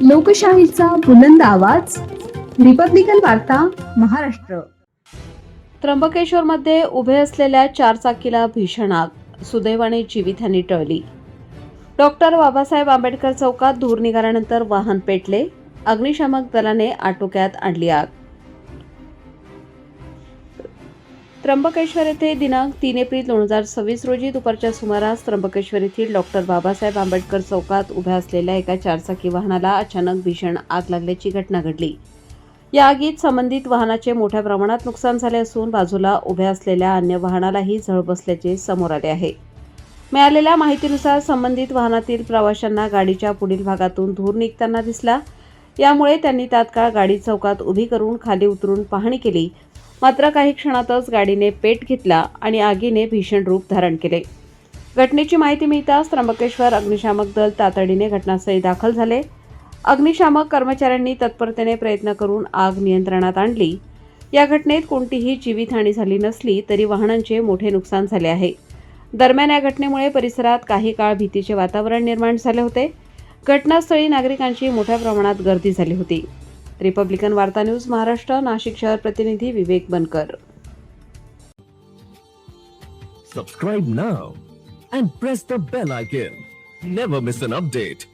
लोकशाहीचा बुलंद आवाज, रिपब्लिकन वार्ता, महाराष्ट्र. त्र्यंबकेश्वरमध्ये उभे असलेल्या चारचाकीला भीषण आग, सुदैवाने जीवितहानी टळली. डॉक्टर बाबासाहेब आंबेडकर चौकात धूर निघाल्यानंतर वाहन पेटले. अग्निशामक दलाने आटोक्यात आणली आग. त्र्यंबकेश्वर येथे दिनांक 3 एप्रिल 2026 रोजी दुपारच्या सुमारास त्र्यंबकेश्वर येथील डॉक्टर बाबासाहेब आंबेडकर चौकात उभ्या असलेल्या एका चारचाकी वाहनाला अचानक भीषण आग लागल्याची घटना घडली. या आगीत संबंधित वाहनाचे मोठ्या प्रमाणात नुकसान झाले असून बाजूला उभ्या असलेल्या अन्य वाहनालाही झळ बसल्याचे समोर आले आहे. मिळालेल्या माहितीनुसार संबंधित वाहनातील प्रवाशांना गाडीच्या पुढील भागातून धूर निघताना दिसला. यामुळे त्यांनी तात्काळ गाडी चौकात उभी करून खाली उतरून पाहणी केली. मात्र काही क्षणातच गाडीने पेट घेतला आणि आगीने भीषण रूप धारण केले. घटनेची माहिती मिळताच त्र्यंबकेश्वर अग्निशामक दल तातडीने घटनास्थळी दाखल झाले. अग्निशामक कर्मचाऱ्यांनी तत्परतेने प्रयत्न करून आग नियंत्रणात आणली. या घटनेत कोणतीही जीवितहानी झाली नसली तरी वाहनांचे मोठे नुकसान झाले आहे. दरम्यान या घटनेमुळे परिसरात काही काळ भीतीचे वातावरण निर्माण झाले होते. घटनास्थळी नागरिकांची मोठ्या प्रमाणात गर्दी झाली होती. रिपब्लिकन वार्ता न्यूज महाराष्ट्र, नाशिक शहर प्रतिनिधी विवेक बनकर. Subscribe now and press the bell icon. Never miss an update.